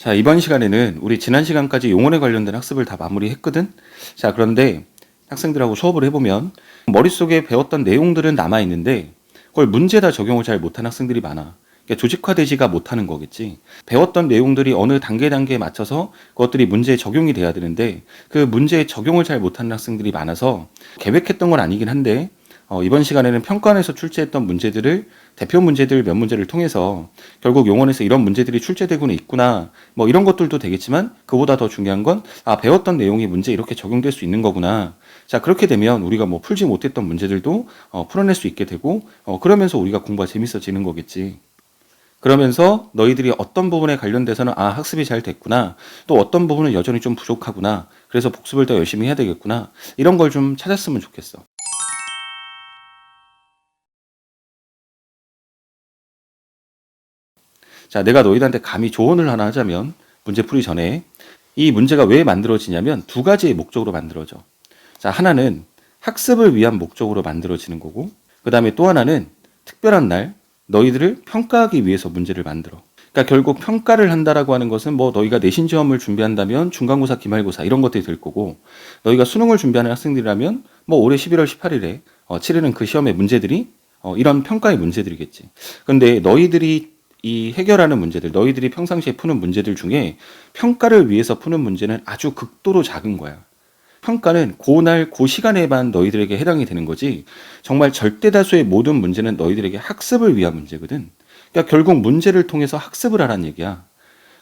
자, 이번 시간에는 우리 지난 시간까지 용언에 관련된 학습을 다 마무리했거든? 자, 그런데 학생들하고 수업을 해보면 머릿속에 배웠던 내용들은 남아있는데 그걸 문제에다 적용을 잘 못한 학생들이 많아. 그러니까 조직화되지가 못하는 거겠지. 배웠던 내용들이 어느 단계에 맞춰서 그것들이 문제에 적용이 돼야 되는데 그 문제에 적용을 잘 못하는 학생들이 많아서 계획했던 건 아니긴 한데 이번 시간에는 평가원에서 출제했던 문제들을 대표 문제들 몇 문제를 통해서 결국 용언에서 이런 문제들이 출제되고는 있구나 뭐 이런 것들도 되겠지만 그보다 더 중요한 건 배웠던 내용이 문제에 이렇게 적용될 수 있는 거구나. 자, 그렇게 되면 우리가 뭐 풀지 못했던 문제들도 풀어낼 수 있게 되고 그러면서 우리가 공부가 재밌어지는 거겠지. 그러면서 너희들이 어떤 부분에 관련돼서는 학습이 잘 됐구나, 또 어떤 부분은 여전히 좀 부족하구나, 그래서 복습을 더 열심히 해야 되겠구나, 이런 걸 좀 찾았으면 좋겠어. 자, 내가 너희들한테 감히 조언을 하나 하자면 문제 풀이 전에 이 문제가 왜 만들어지냐면 두 가지의 목적으로 만들어져. 자, 하나는 학습을 위한 목적으로 만들어지는 거고, 그 다음에 또 하나는 특별한 날 너희들을 평가하기 위해서 문제를 만들어. 그러니까 결국 평가를 한다라고 하는 것은 뭐 너희가 내신 시험을 준비한다면 중간고사, 기말고사 이런 것들이 될 거고, 너희가 수능을 준비하는 학생들이라면 뭐 올해 11월 18일에 치르는 그 시험의 문제들이 이런 평가의 문제들이겠지. 근데 너희들이 이 해결하는 문제들, 너희들이 평상시에 푸는 문제들 중에 평가를 위해서 푸는 문제는 아주 극도로 작은 거야. 평가는 그날 그 시간에만 너희들에게 해당이 되는 거지, 정말 절대 다수의 모든 문제는 너희들에게 학습을 위한 문제거든. 그러니까 결국 문제를 통해서 학습을 하라는 얘기야.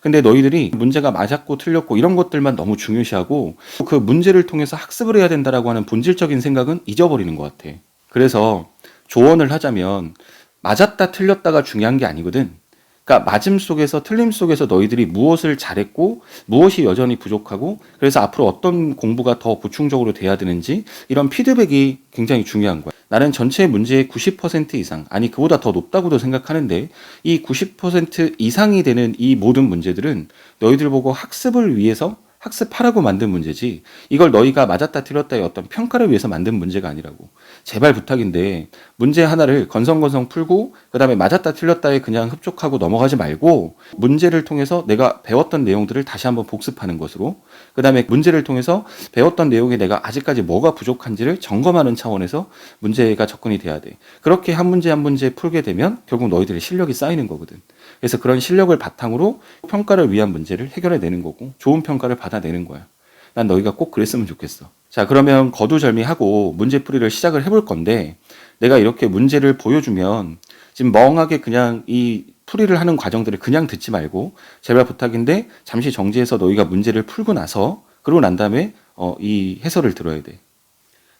근데 너희들이 문제가 맞았고 틀렸고 이런 것들만 너무 중요시하고 그 문제를 통해서 학습을 해야 된다라고 하는 본질적인 생각은 잊어버리는 것 같아. 그래서 조언을 하자면 맞았다 틀렸다가 중요한 게 아니거든. 그러니까 맞음 속에서 틀림 속에서 너희들이 무엇을 잘했고 무엇이 여전히 부족하고 그래서 앞으로 어떤 공부가 더 보충적으로 돼야 되는지 이런 피드백이 굉장히 중요한 거야. 나는 전체 문제의 90% 이상, 아니 그보다 더 높다고도 생각하는데 이 90% 이상이 되는 이 모든 문제들은 너희들 보고 학습을 위해서 학습하라고 만든 문제지, 이걸 너희가 맞았다 틀렸다의 어떤 평가를 위해서 만든 문제가 아니라고. 제발 부탁인데 문제 하나를 건성건성 풀고 그 다음에 맞았다 틀렸다에 그냥 흡족하고 넘어가지 말고 문제를 통해서 내가 배웠던 내용들을 다시 한번 복습하는 것으로, 그 다음에 문제를 통해서 배웠던 내용에 내가 아직까지 뭐가 부족한지를 점검하는 차원에서 문제가 접근이 돼야 돼. 그렇게 한 문제 한 문제 풀게 되면 결국 너희들의 실력이 쌓이는 거거든. 그래서 그런 실력을 바탕으로 평가를 위한 문제를 해결해내는 거고 좋은 평가를 받아내는 거야. 난 너희가 꼭 그랬으면 좋겠어. 자, 그러면 거두절미하고 문제풀이를 시작을 해볼 건데, 내가 이렇게 문제를 보여주면 지금 멍하게 그냥 이 풀이를 하는 과정들을 그냥 듣지 말고 제발 부탁인데 잠시 정지해서 너희가 문제를 풀고 나서 그러고 난 다음에 이 해설을 들어야 돼.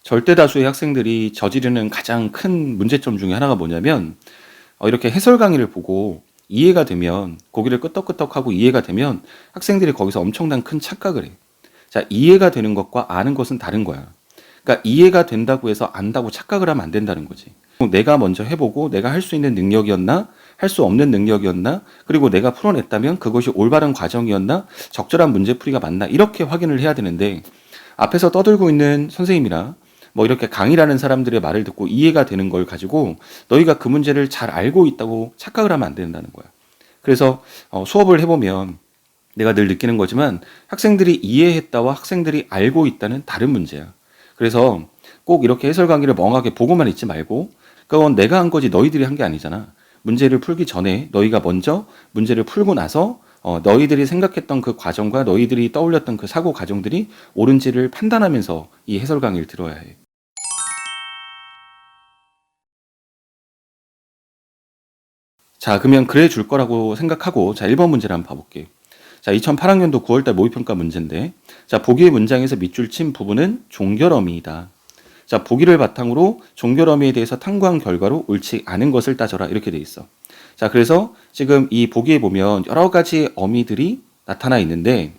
절대 다수의 학생들이 저지르는 가장 큰 문제점 중에 하나가 뭐냐면 이렇게 해설 강의를 보고 이해가 되면, 고개를 끄덕끄덕하고 이해가 되면 학생들이 거기서 엄청난 큰 착각을 해. 자, 이해가 되는 것과 아는 것은 다른 거야. 그러니까 이해가 된다고 해서 안다고 착각을 하면 안 된다는 거지. 내가 먼저 해보고 내가 할 수 있는 능력이었나, 할 수 없는 능력이었나, 그리고 내가 풀어냈다면 그것이 올바른 과정이었나, 적절한 문제풀이가 맞나, 이렇게 확인을 해야 되는데 앞에서 떠들고 있는 선생님이나 뭐 이렇게 강의라는 사람들의 말을 듣고 이해가 되는 걸 가지고 너희가 그 문제를 잘 알고 있다고 착각을 하면 안 된다는 거야. 그래서 수업을 해보면 내가 늘 느끼는 거지만 학생들이 이해했다와 학생들이 알고 있다는 다른 문제야. 그래서 꼭 이렇게 해설 강의를 멍하게 보고만 있지 말고, 그건 내가 한 거지 너희들이 한 게 아니잖아. 문제를 풀기 전에 너희가 먼저 문제를 풀고 나서 너희들이 생각했던 그 과정과 너희들이 떠올렸던 그 사고 과정들이 옳은지를 판단하면서 이 해설 강의를 들어야 해. 자, 그러면 그래 줄 거라고 생각하고, 자, 1번 문제를 한번 봐볼게. 자, 2008학년도 9월달 모의평가 문제인데, 자, 보기의 문장에서 밑줄 친 부분은 종결어미이다. 자, 보기를 바탕으로 종결어미에 대해서 탐구한 결과로 옳지 않은 것을 따져라, 이렇게 돼 있어. 자, 그래서 지금 이 보기에 보면 여러 가지 어미들이 나타나 있는데,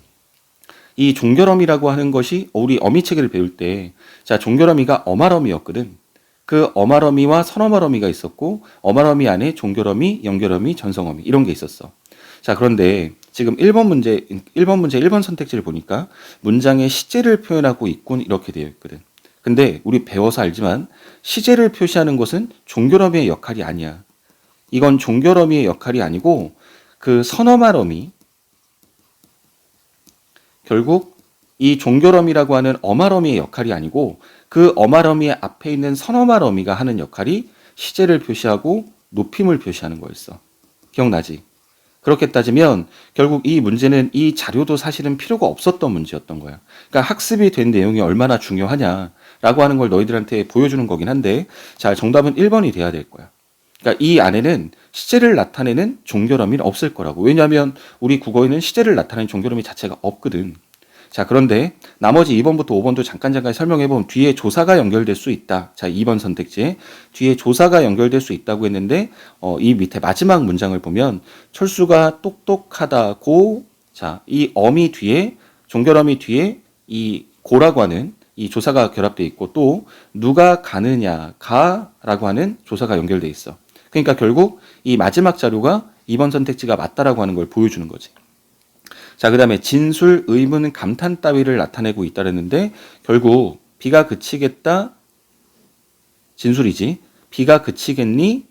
이 종결어미라고 하는 것이 우리 어미체계를 배울 때, 자, 종결어미가 어말어미였거든. 그 어말어미와 선어말어미가 있었고, 어말어미 안에 종결어미, 연결어미, 전성어미 이런 게 있었어. 자, 그런데 지금 1번 문제 1번 선택지를 보니까 문장의 시제를 표현하고 있군, 이렇게 되어 있거든. 근데 우리 배워서 알지만 시제를 표시하는 것은 종결어미의 역할이 아니야. 이건 종결어미의 역할이 아니고 그 선어말어미, 결국 이 종결어미라고 하는 어말어미의 역할이 아니고 그 어말어미의 앞에 있는 선어말어미가 하는 역할이 시제를 표시하고 높임을 표시하는 거였어. 기억나지? 그렇게 따지면 결국 이 문제는 이 자료도 사실은 필요가 없었던 문제였던 거야. 그러니까 학습이 된 내용이 얼마나 중요하냐라고 하는 걸 너희들한테 보여주는 거긴 한데, 자, 정답은 1번이 돼야 될 거야. 그러니까 이 안에는 시제를 나타내는 종결어미는 없을 거라고. 왜냐하면 우리 국어에는 시제를 나타내는 종결어미 자체가 없거든. 자, 그런데 나머지 2번부터 5번도 잠깐 설명해보면 뒤에 조사가 연결될 수 있다. 자, 2번 선택지에 뒤에 조사가 연결될 수 있다고 했는데 이 밑에 마지막 문장을 보면 철수가 똑똑하다고, 자, 이 어미 뒤에, 종결어미 뒤에 이 고라고 하는 이 조사가 결합되어 있고, 또 누가 가느냐, 가라고 하는 조사가 연결되어 있어. 그러니까 결국 이 마지막 자료가 2번 선택지가 맞다라고 하는 걸 보여주는 거지. 자, 그 다음에 진술, 의문, 감탄 따위를 나타내고 있다랬는데 결국 비가 그치겠다, 진술이지. 비가 그치겠니?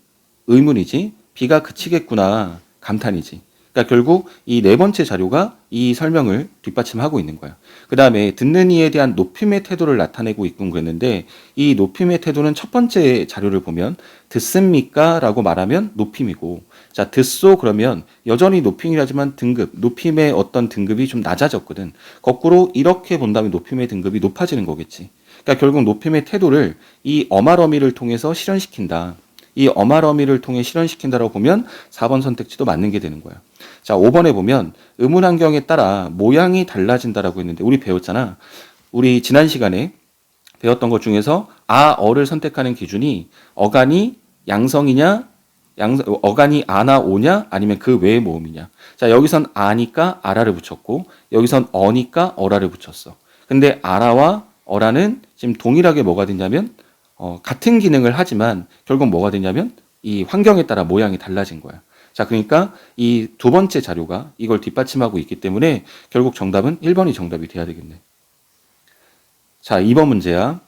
의문이지. 비가 그치겠구나, 감탄이지. 그러니까 결국 이 네 번째 자료가 이 설명을 뒷받침하고 있는 거야. 그 다음에 듣는 이에 대한 높임의 태도를 나타내고 있군 그랬는데, 이 높임의 태도는 첫 번째 자료를 보면 듣습니까? 라고 말하면 높임이고, 자, 듣소 그러면 여전히 높임이라지만 등급, 높임의 어떤 등급이 좀 낮아졌거든. 거꾸로 이렇게 본다면 높임의 등급이 높아지는 거겠지. 그러니까 결국 높임의 태도를 이 어말어미를 통해서 실현시킨다. 이 어말어미를 통해 실현시킨다라고 보면 4번 선택지도 맞는 게 되는 거야. 자, 5번에 보면 의문 환경에 따라 모양이 달라진다라고 했는데 우리 배웠잖아. 우리 지난 시간에 배웠던 것 중에서 어를 선택하는 기준이 어간이 양성이냐, 어간이 아나 오냐, 아니면 그 외의 모음이냐. 자, 여기선 아니까 아라를 붙였고 여기선 어니까 어라를 붙였어. 근데 아라와 어라는 지금 동일하게 뭐가 되냐면 같은 기능을 하지만 결국 뭐가 되냐면 이 환경에 따라 모양이 달라진 거야. 자, 그러니까 이 두 번째 자료가 이걸 뒷받침하고 있기 때문에 결국 정답은 1번이 정답이 돼야 되겠네. 자, 2번 문제야.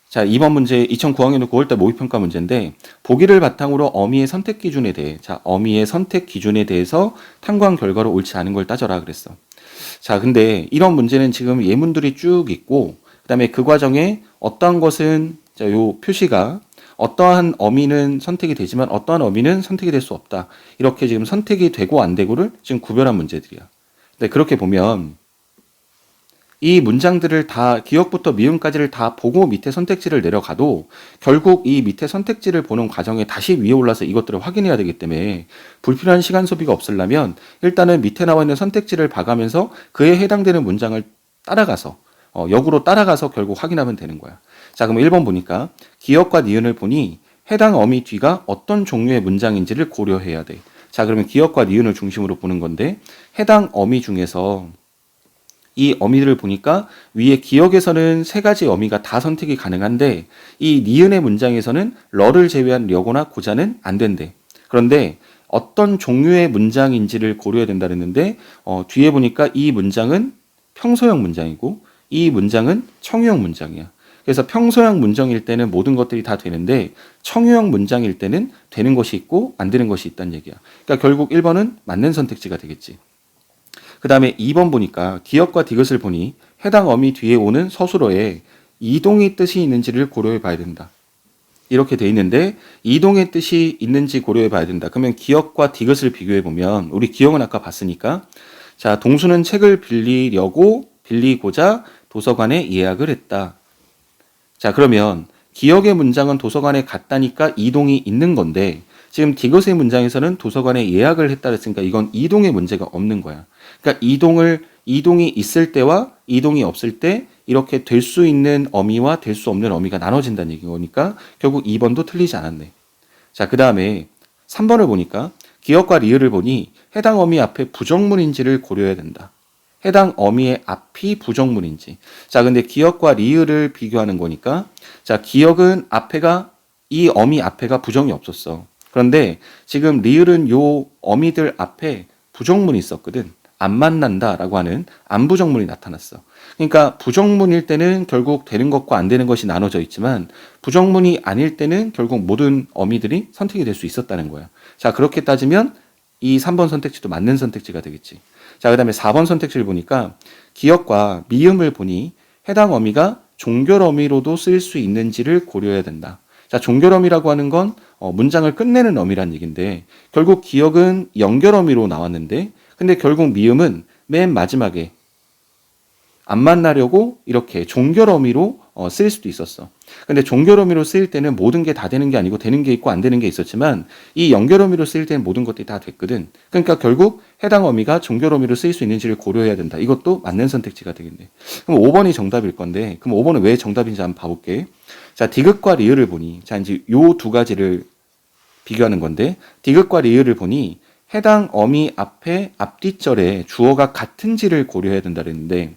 자, 2번 문제 2009학년 9월달 모의평가 문제인데 보기를 바탕으로 어미의 선택 기준에 대해, 자, 어미의 선택 기준에 대해서 탐구한 결과로 옳지 않은 걸 따져라 그랬어. 자, 근데 이런 문제는 지금 예문들이 쭉 있고 그다음에 그 과정에 어떠한 것은, 자, 요 표시가 어떠한 어미는 선택이 되지만 어떠한 어미는 선택이 될 수 없다. 이렇게 지금 선택이 되고 안 되고를 지금 구별한 문제들이야. 근데 그렇게 보면 이 문장들을 다 기역부터 미음까지를 다 보고 밑에 선택지를 내려가도 결국 이 밑에 선택지를 보는 과정에 다시 위에 올라서 이것들을 확인해야 되기 때문에 불필요한 시간 소비가 없으려면 일단은 밑에 나와 있는 선택지를 봐가면서 그에 해당되는 문장을 따라가서 역으로 따라가서 결국 확인하면 되는 거야. 자, 그럼 1번 보니까 기역과 니은을 보니 해당 어미 뒤가 어떤 종류의 문장인지를 고려해야 돼. 자, 그러면 기역과 니은을 중심으로 보는 건데 해당 어미 중에서 이 어미들을 보니까 위에 기역에서는 세 가지 어미가 다 선택이 가능한데 이 니은의 문장에서는 러를 제외한 려거나 고자는 안 된대. 그런데 어떤 종류의 문장인지를 고려해야 된다 그랬는데 뒤에 보니까 이 문장은 평소형 문장이고 이 문장은 청유형 문장이야. 그래서 평소형 문장일 때는 모든 것들이 다 되는데 청유형 문장일 때는 되는 것이 있고 안 되는 것이 있다는 얘기야. 그러니까 결국 1번은 맞는 선택지가 되겠지. 그 다음에 2번 보니까 기역과 디귿을 보니 해당 어미 뒤에 오는 서술어에 이동의 뜻이 있는지를 고려해 봐야 된다. 이렇게 돼 있는데 이동의 뜻이 있는지 고려해 봐야 된다. 그러면 기역과 디귿을 비교해 보면 우리 기역은 아까 봤으니까, 자, 동수는 책을 빌리고자 도서관에 예약을 했다. 자, 그러면 기역의 문장은 도서관에 갔다니까 이동이 있는 건데 지금 디귿의 문장에서는 도서관에 예약을 했다 그랬으니까 이건 이동의 문제가 없는 거야. 그러니까 이동이 있을 때와 이동이 없을 때 이렇게 될 수 있는 어미와 될 수 없는 어미가 나눠진다는 얘기인 거니까 결국 2번도 틀리지 않았네. 자, 그 다음에 3번을 보니까 기역과 리을을 보니 해당 어미 앞에 부정문인지를 고려해야 된다. 해당 어미의 앞이 부정문인지. 자, 근데 기역과 리을을 비교하는 거니까, 자, 기역은 앞에가, 이 어미 앞에가 부정이 없었어. 그런데 지금 리을은 요 어미들 앞에 부정문이 있었거든. 안 만난다라고 하는 안부정문이 나타났어. 그러니까 부정문일 때는 결국 되는 것과 안 되는 것이 나눠져 있지만 부정문이 아닐 때는 결국 모든 어미들이 선택이 될 수 있었다는 거야. 자, 그렇게 따지면 이 3번 선택지도 맞는 선택지가 되겠지. 자, 그 다음에 4번 선택지를 보니까 기역과 미음을 보니 해당 어미가 종결 어미로도 쓰일 수 있는지를 고려해야 된다. 자, 종결 어미라고 하는 건 문장을 끝내는 어미란 얘기인데 결국 기역은 연결 어미로 나왔는데 근데 결국 미음은 맨 마지막에 안 만나려고 이렇게 종결 어미로 쓰일 수도 있었어. 근데 종결 어미로 쓰일 때는 모든 게 다 되는 게 아니고 되는 게 있고 안 되는 게 있었지만 이 연결 어미로 쓰일 때는 모든 것들이 다 됐거든. 그러니까 결국 해당 어미가 종결 어미로 쓰일 수 있는지를 고려해야 된다. 이것도 맞는 선택지가 되겠네. 그럼 5번이 정답일 건데 그럼 5번은 왜 정답인지 한번 봐볼게. 자, 디귿과 리을을 보니 자 이제 요 두 가지를 비교하는 건데 디귿과 리을을 보니 해당 어미 앞에 앞뒤절에 주어가 같은지를 고려해야 된다 그랬는데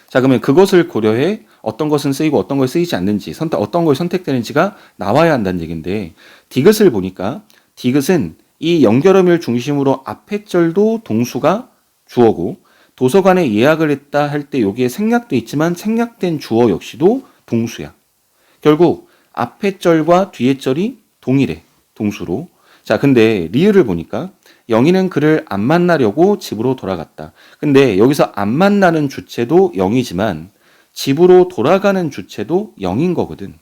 자, 그러면 그것을 고려해 어떤 것은 쓰이고 어떤 걸 쓰이지 않는지, 어떤 걸 선택되는지가 나와야 한다는 얘기인데, 디귿을 보니까, 디귿은 이 연결어미를 중심으로 앞에 절도 동수가 주어고, 도서관에 예약을 했다 할 때 여기에 생략돼 있지만 생략된 주어 역시도 동수야. 결국 앞에 절과 뒤에 절이 동일해, 동수로. 자, 근데 리을을 보니까 영희는 그를 안 만나려고 집으로 돌아갔다. 근데 여기서 안 만나는 주체도 영이지만 집으로 돌아가는 주체도 영인 거거든.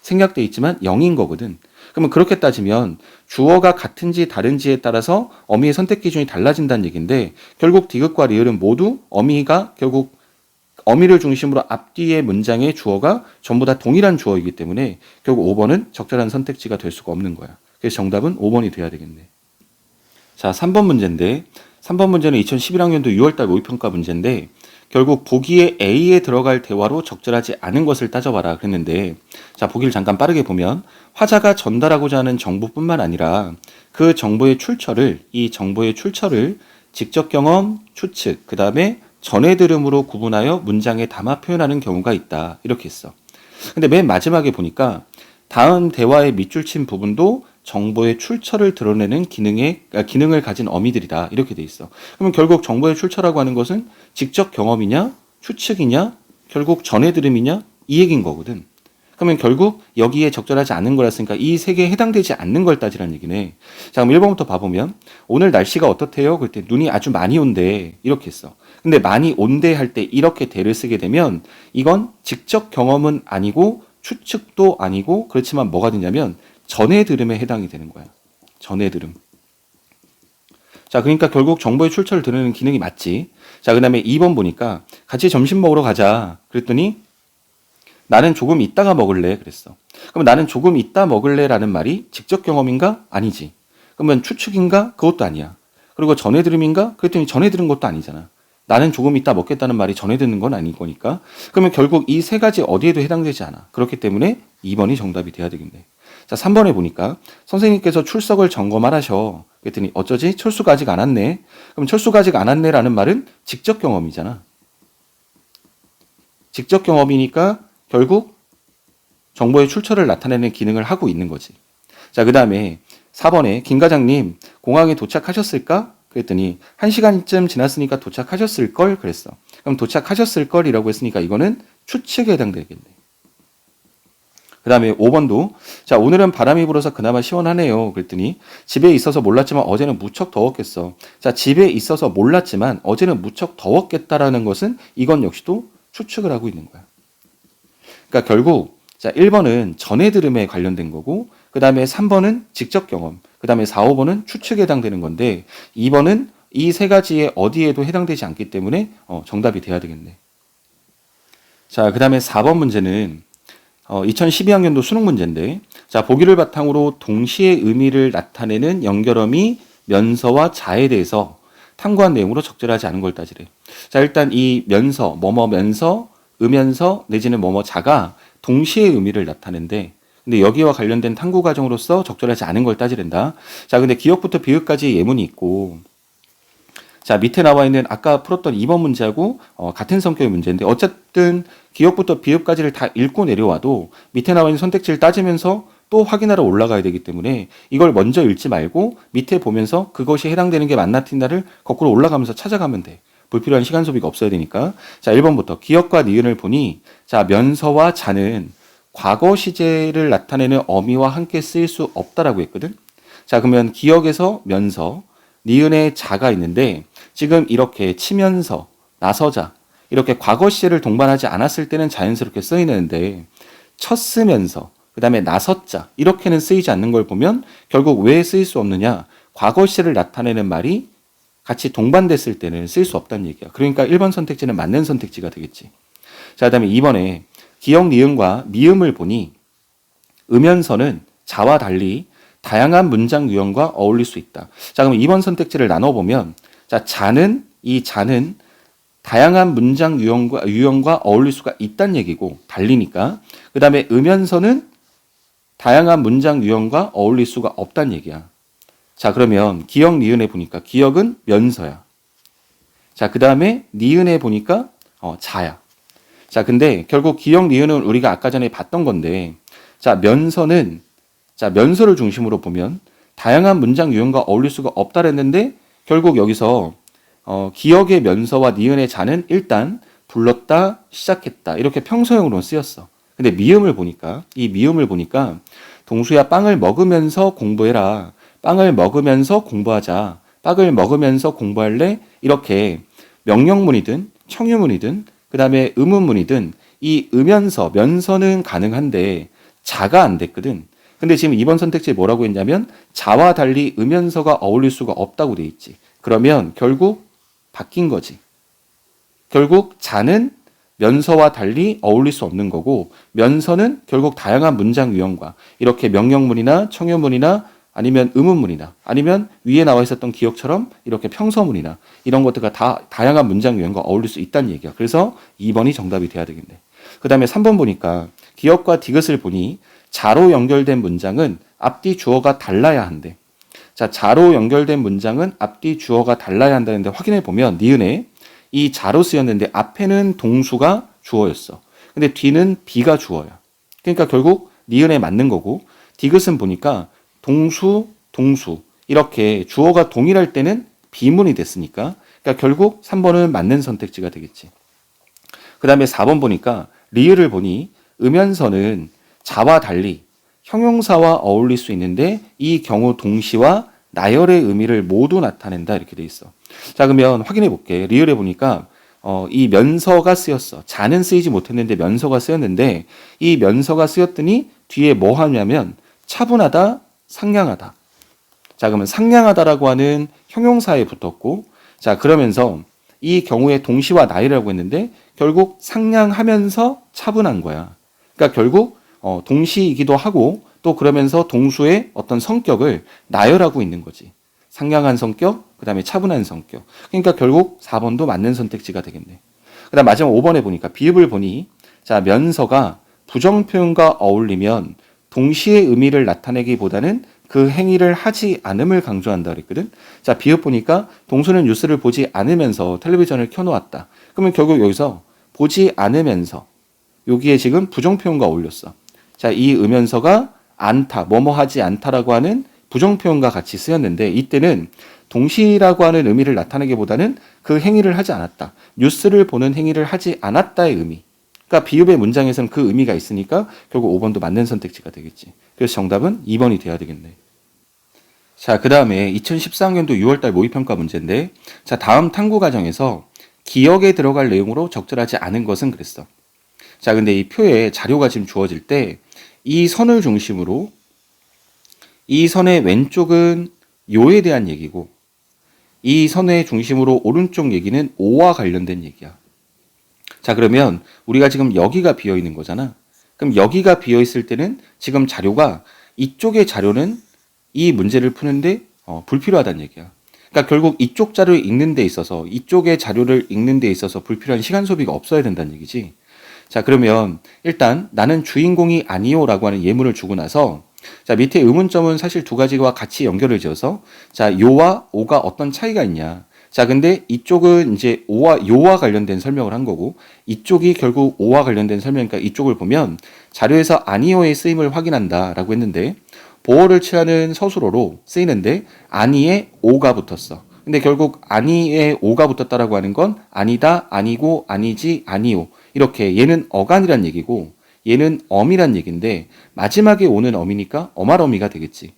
생략돼 있지만 영인 거거든. 그러면 그렇게 따지면 주어가 같은지 다른지에 따라서 어미의 선택 기준이 달라진다는 얘기인데 결국 디귿과 리을은 모두 어미가 결국 어미를 중심으로 앞뒤의 문장의 주어가 전부 다 동일한 주어이기 때문에 결국 5번은 적절한 선택지가 될 수가 없는 거야. 그래서 정답은 5번이 돼야 되겠네. 자, 3번 문제인데 3번 문제는 2011학년도 6월달 모의평가 문제인데 결국 보기에 A에 들어갈 대화로 적절하지 않은 것을 따져봐라 그랬는데 자, 보기를 잠깐 빠르게 보면 화자가 전달하고자 하는 정보뿐만 아니라 그 정보의 출처를 이 정보의 출처를 직접 경험, 추측, 그 다음에 전해 들음으로 구분하여 문장에 담아 표현하는 경우가 있다 이렇게 했어. 근데 맨 마지막에 보니까 다음 대화의 밑줄 친 부분도 정보의 출처를 드러내는 기능을 가진 어미들이다 이렇게 돼 있어. 그러면 결국 정보의 출처라고 하는 것은 직접 경험이냐, 추측이냐, 결국 전해 들음이냐 이 얘기인 거거든. 그러면 결국 여기에 적절하지 않은 거였으니까 이 세 개에 해당되지 않는 걸 따지라는 얘기네. 자, 그럼 1번부터 봐보면 오늘 날씨가 어떻대요? 그때 눈이 아주 많이 온대 이렇게 했어. 근데 많이 온대 할 때 이렇게 대를 쓰게 되면 이건 직접 경험은 아니고 추측도 아니고 그렇지만 뭐가 되냐면 전해 들음에 해당이 되는 거야. 전해 들음. 자, 그러니까 결국 정보의 출처를 드러내는 기능이 맞지. 자, 그 다음에 2번 보니까 같이 점심 먹으러 가자. 그랬더니 나는 조금 이따가 먹을래. 그랬어. 그럼 나는 조금 이따 먹을래라는 말이 직접 경험인가? 아니지. 그러면 추측인가? 그것도 아니야. 그리고 전해 들음인가? 그랬더니 전해 들은 것도 아니잖아. 나는 조금 이따 먹겠다는 말이 전해 듣는 건 아닐 거니까. 그러면 결국 이 세 가지 어디에도 해당되지 않아. 그렇기 때문에 2번이 정답이 돼야 되겠네. 자, 3번에 보니까 선생님께서 출석을 점검하라셔. 그랬더니 어쩌지? 철수가 아직 안 왔네. 그럼 철수가 아직 안 왔네라는 말은 직접 경험이잖아. 직접 경험이니까 결국 정보의 출처를 나타내는 기능을 하고 있는 거지. 자, 그 다음에 4번에 김 과장님 공항에 도착하셨을까? 그랬더니 1시간쯤 지났으니까 도착하셨을걸? 그랬어. 그럼 도착하셨을걸이라고 했으니까 이거는 추측에 해당되겠네. 그 다음에 5번도 자, 오늘은 바람이 불어서 그나마 시원하네요. 그랬더니 집에 있어서 몰랐지만 어제는 무척 더웠겠어. 자, 집에 있어서 몰랐지만 어제는 무척 더웠겠다라는 것은 이건 역시도 추측을 하고 있는 거야. 그러니까 결국 자, 1번은 전해 들음에 관련된 거고 그 다음에 3번은 직접 경험, 그 다음에 4, 5번은 추측에 해당되는 건데 2번은 이 세 가지에 어디에도 해당되지 않기 때문에 정답이 돼야 되겠네. 자, 그 다음에 4번 문제는 2012학년도 수능 문제인데 자, 보기를 바탕으로 동시에 의미를 나타내는 연결어미 면서와 자에 대해서 탐구한 내용으로 적절하지 않은 걸 따지래. 자, 일단 이 면서, 뭐뭐면서, 음면서 내지는 뭐뭐자가 동시에 의미를 나타낸데 근데 여기와 관련된 탐구 과정으로서 적절하지 않은 걸 따지랜다. 자, 근데 기역부터 비읍까지 예문이 있고 자, 밑에 나와 있는 아까 풀었던 2번 문제하고 같은 성격의 문제인데 어쨌든 기역부터 비읍까지를 다 읽고 내려와도 밑에 나와 있는 선택지를 따지면서 또 확인하러 올라가야 되기 때문에 이걸 먼저 읽지 말고 밑에 보면서 그것이 해당되는 게 맞나 틀리나를 거꾸로 올라가면서 찾아가면 돼. 불필요한 시간 소비가 없어야 되니까. 자, 1번부터 기역과 니은을 보니 자, 면서와 자는 과거 시제를 나타내는 어미와 함께 쓰일 수 없다라고 했거든. 자, 그러면 기역에서 면서, 니은에 자가 있는데 지금 이렇게 치면서, 나서자 이렇게 과거 시제를 동반하지 않았을 때는 자연스럽게 쓰이는데 쳤으면서 그 다음에 나섰자 이렇게는 쓰이지 않는 걸 보면 결국 왜 쓰일 수 없느냐? 과거 시제를 나타내는 말이 같이 동반됐을 때는 쓸 수 없다는 얘기야. 그러니까 1번 선택지는 맞는 선택지가 되겠지. 자, 그 다음에 2번에 기역, 니은과 미음을 보니 음연서는 자와 달리 다양한 문장 유형과 어울릴 수 있다. 자, 그럼 2번 선택지를 나눠보면 자, 이 자는 다양한 문장 유형과 어울릴 수가 있다는 얘기고 달리니까 그 다음에 음연서는 다양한 문장 유형과 어울릴 수가 없다는 얘기야. 자, 그러면 기역, 니은에 보니까 기역은 면서야. 자, 그 다음에 니은에 보니까 자야. 자, 근데 결국 기역, 니은은 우리가 아까 전에 봤던 건데 자, 면서는 면서를 중심으로 보면 다양한 문장 유형과 어울릴 수가 없다 그랬는데 결국 여기서 기역의 면서와 니은의 자는 일단 불렀다, 시작했다 이렇게 평서형으로 쓰였어. 근데 미음을 보니까 동수야 빵을 먹으면서 공부해라. 빵을 먹으면서 공부하자. 빵을 먹으면서 공부할래? 이렇게 명령문이든 청유문이든 그 다음에 의문문이든 이 면서는 가능한데 자가 안 됐거든. 근데 지금 2번 선택지에 뭐라고 했냐면 자와 달리 음연서가 어울릴 수가 없다고 돼 있지. 그러면 결국 바뀐 거지. 결국 자는 면서와 달리 어울릴 수 없는 거고 면서는 결국 다양한 문장 유형과 이렇게 명령문이나 청유문이나 아니면 의문문이나 아니면 위에 나와 있었던 기억처럼 이렇게 평서문이나 이런 것들과 다 다양한 문장 유형과 어울릴 수 있다는 얘기야. 그래서 2번이 정답이 돼야 되겠네. 그 다음에 3번 보니까 기억과 디귿을 보니 자로 연결된 문장은 앞뒤 주어가 달라야 한대. 자, 자로 연결된 문장은 앞뒤 주어가 달라야 한다는데 확인해 보면 니은에 이 자로 쓰였는데 앞에는 동수가 주어였어. 근데 뒤는 비가 주어야. 그러니까 결국 니은에 맞는 거고 디귿은 보니까 동수 이렇게 주어가 동일할 때는 비문이 됐으니까 그러니까 결국 3번은 맞는 선택지가 되겠지. 그 다음에 4번 보니까 리을을 보니 음연서는 자와 달리 형용사와 어울릴 수 있는데 이 경우 동시와 나열의 의미를 모두 나타낸다 이렇게 돼 있어. 자, 그러면 확인해 볼게. 리을에 보니까 이 면서가 쓰였어. 자는 쓰이지 못했는데 면서가 쓰였는데 이 면서가 쓰였더니 뒤에 뭐 하냐면 차분하다, 상냥하다. 자, 그러면 상냥하다라고 하는 형용사에 붙었고 자, 그러면서 이 경우에 동시와 나열이라고 했는데 결국 상냥하면서 차분한 거야. 그러니까 결국 동시이기도 하고 또 그러면서 동수의 어떤 성격을 나열하고 있는 거지. 상냥한 성격, 그 다음에 차분한 성격. 그러니까 결국 4번도 맞는 선택지가 되겠네. 그 다음 마지막 5번에 보니까 비읍을 보니 자, 면서가 부정표현과 어울리면 동시의 의미를 나타내기보다는 그 행위를 하지 않음을 강조한다 그랬거든. 자, 비읍 보니까 동수는 뉴스를 보지 않으면서 텔레비전을 켜놓았다. 그러면 결국 여기서 보지 않으면서 여기에 지금 부정표현과 어울렸어. 자, 이 음연서가 않다, 뭐뭐 하지 않다라고 하는 부정표현과 같이 쓰였는데 이때는 동시라고 하는 의미를 나타내기보다는 그 행위를 하지 않았다. 뉴스를 보는 행위를 하지 않았다의 의미. 그러니까 비읍의 문장에서는 그 의미가 있으니까 결국 5번도 맞는 선택지가 되겠지. 그래서 정답은 2번이 돼야 되겠네. 자, 그 다음에 2014학년도 6월달 모의평가 문제인데 자, 다음 탐구 과정에서 기억에 들어갈 내용으로 적절하지 않은 것은 그랬어. 자, 근데 이 표에 자료가 지금 주어질 때 이 선을 중심으로 이 선의 왼쪽은 요에 대한 얘기고 이 선의 중심으로 오른쪽 얘기는 오와 관련된 얘기야. 자, 그러면 우리가 지금 여기가 비어 있는 거잖아. 그럼 여기가 비어 있을 때는 지금 자료가 이쪽의 자료는 이 문제를 푸는데 불필요하다는 얘기야. 그러니까 결국 이쪽 자료를 읽는 데 있어서 이쪽의 자료를 읽는 데 있어서 불필요한 시간 소비가 없어야 된다는 얘기지. 자, 그러면 일단 나는 주인공이 아니요라고 하는 예문을 주고 나서 자, 밑에 의문점은 사실 두 가지와 같이 연결을 지어서 자, 요와 오가 어떤 차이가 있냐. 자, 근데 이쪽은 이제 오와 요와 관련된 설명을 한 거고 이쪽이 결국 오와 관련된 설명이니까 이쪽을 보면 자료에서 아니요의 쓰임을 확인한다라고 했는데 보어를 취하는 서술어로 쓰이는데 아니에 오가 붙었어. 근데 결국 아니에 오가 붙었다라고 하는 건 아니다, 아니고, 아니지, 아니오. 이렇게 얘는 어간이란 얘기고 얘는 엄이란 얘기인데 마지막에 오는 엄이니까 엄할어미가 되겠지.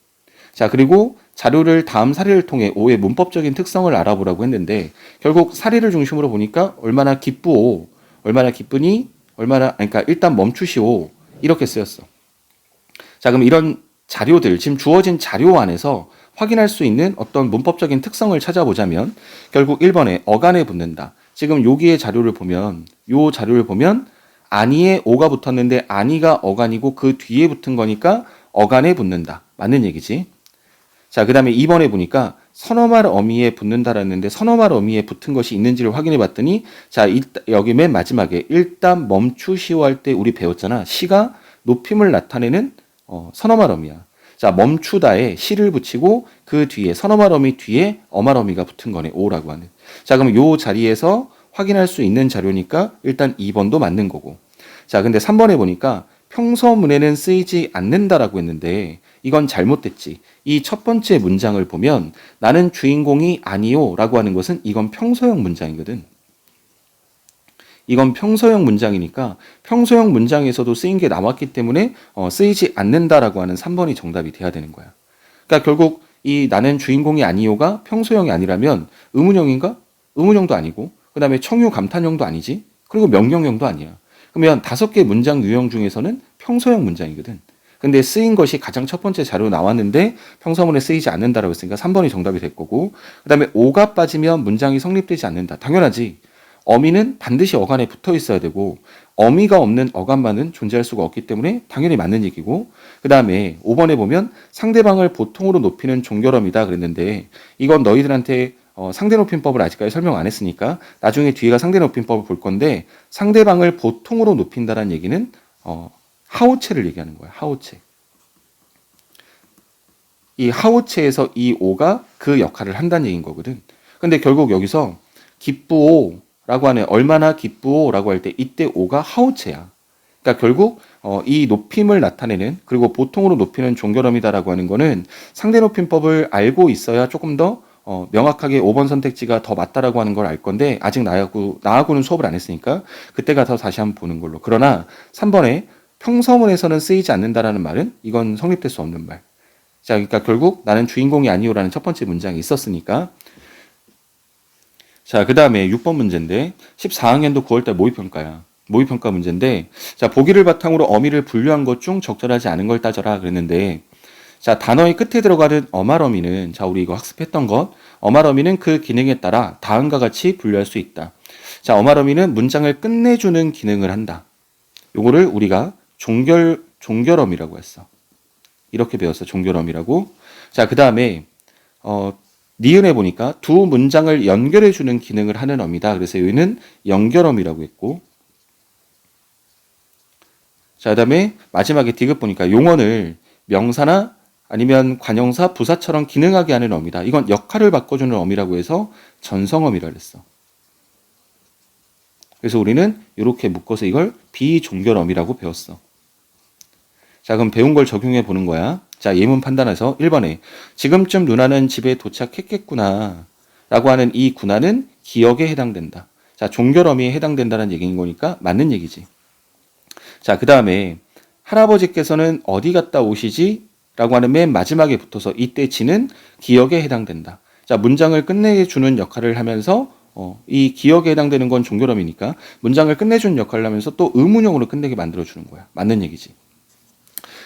자, 그리고 자료를 다음 사례를 통해 오의 문법적인 특성을 알아보라고 했는데 결국 사례를 중심으로 보니까 얼마나 기쁘오, 얼마나 기쁘니, 그러니까 일단 멈추시오 이렇게 쓰였어. 자, 그럼 이런 자료들, 지금 주어진 자료 안에서 확인할 수 있는 어떤 문법적인 특성을 찾아보자면 결국 1번에 어간에 붙는다. 지금 여기에 자료를 보면 요 자료를 보면 아니에 오가 붙었는데 아니가 어간이고 그 뒤에 붙은 거니까 어간에 붙는다. 맞는 얘기지. 자, 그 다음에 2번에 보니까 선어말 어미에 붙는다라는데 선어말 어미에 붙은 것이 있는지를 확인해 봤더니 자, 여기 맨 마지막에 일단 멈추시오 할 때 우리 배웠잖아. 시가 높임을 나타내는 선어말 어미야. 자, 멈추다에 시를 붙이고 그 뒤에 선어말 어미 뒤에 어말 어미가 붙은 거네. 오라고 하는. 자, 그럼 요 자리에서 확인할 수 있는 자료니까 일단 2번도 맞는 거고. 자, 근데 3번에 보니까 평서문에는 쓰이지 않는다라고 했는데 이건 잘못됐지. 이 첫 번째 문장을 보면 나는 주인공이 아니요 라고 하는 것은 이건 평서형 문장이거든. 이건 평서형 문장이니까 평서형 문장에서도 쓰인 게 나왔기 때문에 쓰이지 않는다라고 하는 3번이 정답이 돼야 되는 거야. 그러니까 결국 이 나는 주인공이 아니요가 평서형이 아니라면 의문형인가? 의문형도 아니고 그 다음에 청유 감탄형도 아니지. 그리고 명령형도 아니야. 그러면 5개 문장 유형 중에서는 평서형 문장이거든. 근데 쓰인 것이 가장 첫 번째 자료로 나왔는데 평서문에 쓰이지 않는다라고 했으니까 3번이 정답이 될 거고 그 다음에 오가 빠지면 문장이 성립되지 않는다. 당연하지. 어미는 반드시 어간에 붙어 있어야 되고 어미가 없는 어간만은 존재할 수가 없기 때문에 당연히 맞는 얘기고 그 다음에 5번에 보면 상대방을 보통으로 높이는 종결어미다 그랬는데 이건 너희들한테 상대 높임법을 아직까지 설명 안 했으니까 나중에 뒤에가 상대 높임법을 볼 건데 상대방을 보통으로 높인다는 얘기는 하오체를 얘기하는 거야. 하오체. 이 하오체에서 이 오가 그 역할을 한다는 얘기인 거거든. 근데 결국 여기서 기쁘오 라고 하는 얼마나 기쁘오 라고 할 때 이때 오가 하오체야. 그러니까 결국 이 높임을 나타내는 그리고 보통으로 높이는 종결어미다라고 하는 거는 상대 높임법을 알고 있어야 조금 더 명확하게 5번 선택지가 더 맞다라고 하는 걸 알 건데 아직 나하고는 수업을 안 했으니까 그때 가서 다시 한번 보는 걸로. 그러나 3번에 평서문에서는 쓰이지 않는다라는 말은 이건 성립될 수 없는 말. 자, 그러니까 결국 나는 주인공이 아니오라는 첫 번째 문장이 있었으니까. 자, 그 다음에 6번 문제인데 14학년도 9월달 모의평가야. 모의평가 문제인데 자, 보기를 바탕으로 어미를 분류한 것 중 적절하지 않은 걸 따져라 그랬는데 자, 단어의 끝에 들어가는 어말어미는 자, 우리 이거 학습했던 것 어말어미는 그 기능에 따라 다음과 같이 분류할 수 있다. 자, 어말어미는 문장을 끝내주는 기능을 한다. 요거를 우리가 종결어미라고 했어. 이렇게 배웠어. 종결어미라고. 자, 그 다음에 니은에 보니까 두 문장을 연결해주는 기능을 하는 어미다. 그래서 여기는 연결어미라고 했고 자, 그 다음에 마지막에 디귿 보니까 용언을 명사나 아니면 관형사, 부사처럼 기능하게 하는 어미다. 이건 역할을 바꿔주는 어미라고 해서 전성어미라고 했어. 그래서 우리는 이렇게 묶어서 이걸 비종결어미라고 배웠어. 자, 그럼 배운 걸 적용해 보는 거야. 자, 예문 판단해서 1번에 지금쯤 누나는 집에 도착했겠구나 라고 하는 이 구나는 기억에 해당된다. 자, 종결어미에 해당된다는 얘기인 거니까 맞는 얘기지. 자, 그 다음에 할아버지께서는 어디 갔다 오시지? 라고 하는 맨 마지막에 붙어서 이때 지는 기억에 해당된다. 자, 문장을 끝내주는 역할을 하면서 이 기억에 해당되는 건 종결어미니까 문장을 끝내주는 역할을 하면서 또 의문형으로 끝내게 만들어주는 거야. 맞는 얘기지.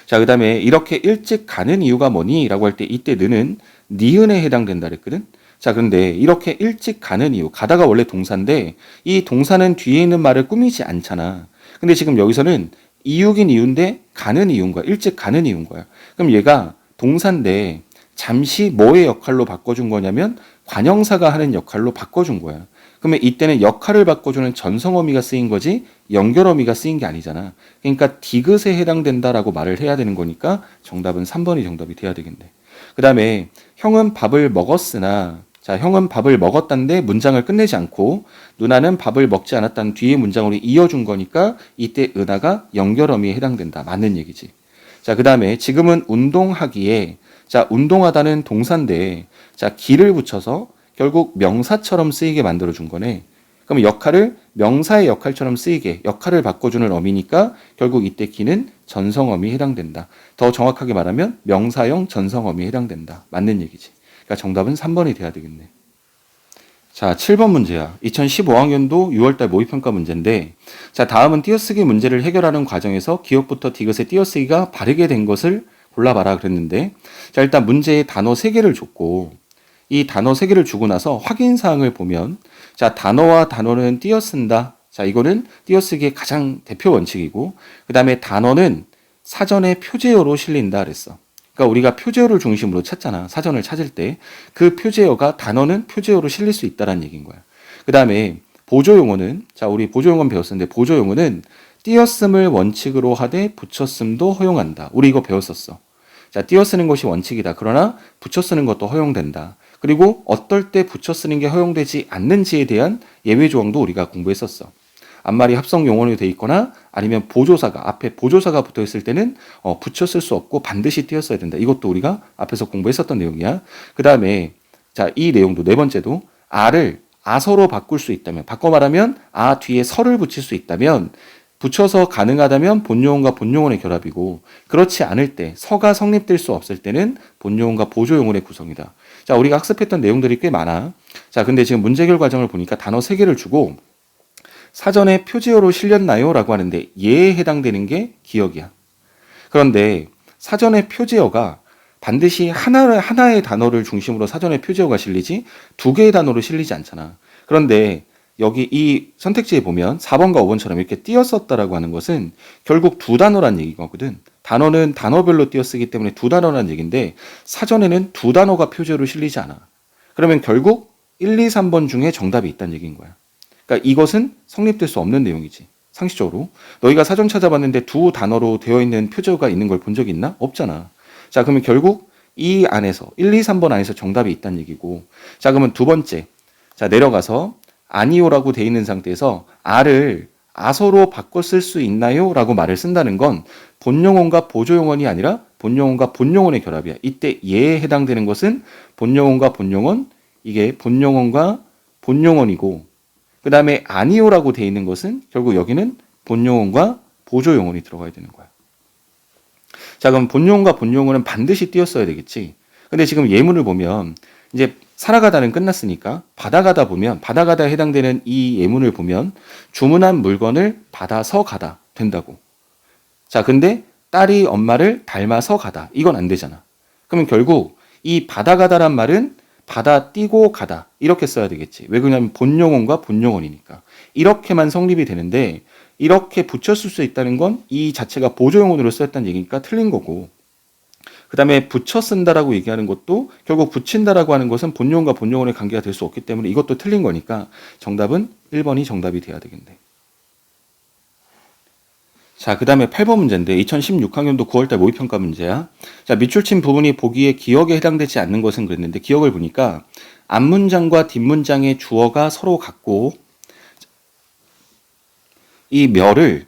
자, 그 다음에 이렇게 일찍 가는 이유가 뭐니? 라고 할 때 이때 느는 니은에 해당된다 그랬거든. 자, 그런데 이렇게 일찍 가는 이유, 가다가 원래 동사인데 이 동사는 뒤에 있는 말을 꾸미지 않잖아. 근데 지금 여기서는 이유긴 이유인데 가는 이유인 거야. 일찍 가는 이유인 거야. 그럼 얘가 동사인데 잠시 뭐의 역할로 바꿔준 거냐면 관형사가 하는 역할로 바꿔준 거야. 그러면 이때는 역할을 바꿔주는 전성어미가 쓰인 거지 연결어미가 쓰인 게 아니잖아. 그러니까 디귿에 해당된다라고 말을 해야 되는 거니까 정답은 3번이 정답이 돼야 되겠네. 그 다음에 형은 밥을 먹었으나 자, 형은 밥을 먹었다는데 문장을 끝내지 않고 누나는 밥을 먹지 않았다는 뒤에 문장으로 이어준 거니까 이때 은하가 연결어미에 해당된다. 맞는 얘기지. 자, 그 다음에 지금은 운동하기에 자, 운동하다는 동사인데 자, 기를 붙여서 결국 명사처럼 쓰이게 만들어준 거네. 그럼 역할을 명사의 역할처럼 쓰이게 역할을 바꿔주는 어미니까 결국 이때 기는 전성어미에 해당된다. 더 정확하게 말하면 명사형 전성어미에 해당된다. 맞는 얘기지. 그러니까 정답은 3번이 돼야 되겠네. 자, 7번 문제야. 2015학년도 6월달 모의평가 문제인데, 자, 다음은 띄어쓰기 문제를 해결하는 과정에서 기억부터 디귿의 띄어쓰기가 바르게 된 것을 골라봐라 그랬는데, 자, 일단 문제에 단어 3개를 줬고, 이 단어 3개를 주고 나서 확인사항을 보면, 자, 단어와 단어는 띄어쓴다. 자, 이거는 띄어쓰기의 가장 대표 원칙이고, 그 다음에 단어는 사전에 표제어로 실린다 그랬어. 그러니까 우리가 표제어를 중심으로 찾잖아. 사전을 찾을 때. 그 표제어가 단어는 표제어로 실릴 수 있다는 얘기인 거야. 그 다음에 보조용어는, 자, 우리 보조용어 배웠었는데, 보조용어는 띄어쓰을 원칙으로 하되 붙여쓰도 허용한다. 우리 이거 배웠었어. 자, 띄어쓰는 것이 원칙이다. 그러나 붙여쓰는 것도 허용된다. 그리고 어떨 때 붙여쓰는 게 허용되지 않는지에 대한 예외 조항도 우리가 공부했었어. 앞말이 합성 용언이 돼 있거나 아니면 보조사가 앞에 보조사가 붙어 있을 때는 붙여 쓸 수 없고 반드시 띄었어야 된다. 이것도 우리가 앞에서 공부했었던 내용이야. 그 다음에 자, 이 내용도 네 번째도 아를 아서로 바꿀 수 있다면, 바꿔 말하면 아 뒤에 서를 붙일 수 있다면 붙여서 가능하다면 본용어과 본용어의 결합이고, 그렇지 않을 때 서가 성립될 수 없을 때는 본용어과 보조용어의 구성이다. 자, 우리가 학습했던 내용들이 꽤 많아. 자, 근데 지금 문제 해결 과정을 보니까 단어 3개를 주고 사전에 표제어로 실렸나요? 라고 하는데 얘에 해당되는 게 기억이야. 그런데 사전에 표제어가 반드시 하나의 단어를 중심으로 사전에 표제어가 실리지 2개의 단어로 실리지 않잖아. 그런데 여기 이 선택지에 보면 4번과 5번처럼 이렇게 띄었었다라고 하는 것은 결국 2단어란 얘기거든. 단어는 단어별로 띄어쓰기 때문에 2단어란 얘기인데 사전에는 2단어가 표제어로 실리지 않아. 그러면 결국 1, 2, 3번 중에 정답이 있다는 얘기인 거야. 그러니까 이것은 성립될 수 없는 내용이지. 상식적으로. 너희가 사전 찾아봤는데 2단어로 되어 있는 표제어가 있는 걸 본 적이 있나? 없잖아. 자, 그러면 결국 이 안에서 1, 2, 3번 안에서 정답이 있다는 얘기고. 자, 그러면 두 번째. 자, 내려가서 아니요라고 돼 있는 상태에서 아를 아서로 바꿔 쓸 수 있나요? 라고 말을 쓴다는 건 본용어과 보조용어이 아니라 본용어과 본용어의 결합이야. 이때 얘에 해당되는 것은 본용어과 본용어, 이게 본용어과 본용어이고, 그 다음에 아니요라고 돼 있는 것은 결국 여기는 본용어과 보조용어이 들어가야 되는 거야. 자, 그럼 본용어과 본용어는 반드시 띄었어야 되겠지. 근데 지금 예문을 보면 이제 살아가다는 끝났으니까 받아가다 보면, 받아가다에 해당되는 이 예문을 보면 주문한 물건을 받아서 가다 된다고. 자, 근데 딸이 엄마를 닮아서 가다. 이건 안 되잖아. 그러면 결국 이 받아가다란 말은 받아 띄고 가다. 이렇게 써야 되겠지. 왜 그러냐면 본용어과 본용어니까. 이렇게만 성립이 되는데 이렇게 붙였을 수 있다는 건 이 자체가 보조용어로 쓰였다는 얘기니까 틀린 거고. 그 다음에 붙여 쓴다라고 얘기하는 것도 결국 붙인다라고 하는 것은 본용어과 본용어의 관계가 될 수 없기 때문에 이것도 틀린 거니까 정답은 1번이 정답이 돼야 되겠네. 자, 그 다음에 8번 문제인데 2016학년도 9월달 모의평가 문제야. 자, 밑줄 친 부분이 보기에 기억에 해당되지 않는 것은 그랬는데 기억을 보니까 앞문장과 뒷문장의 주어가 서로 같고 이 멸을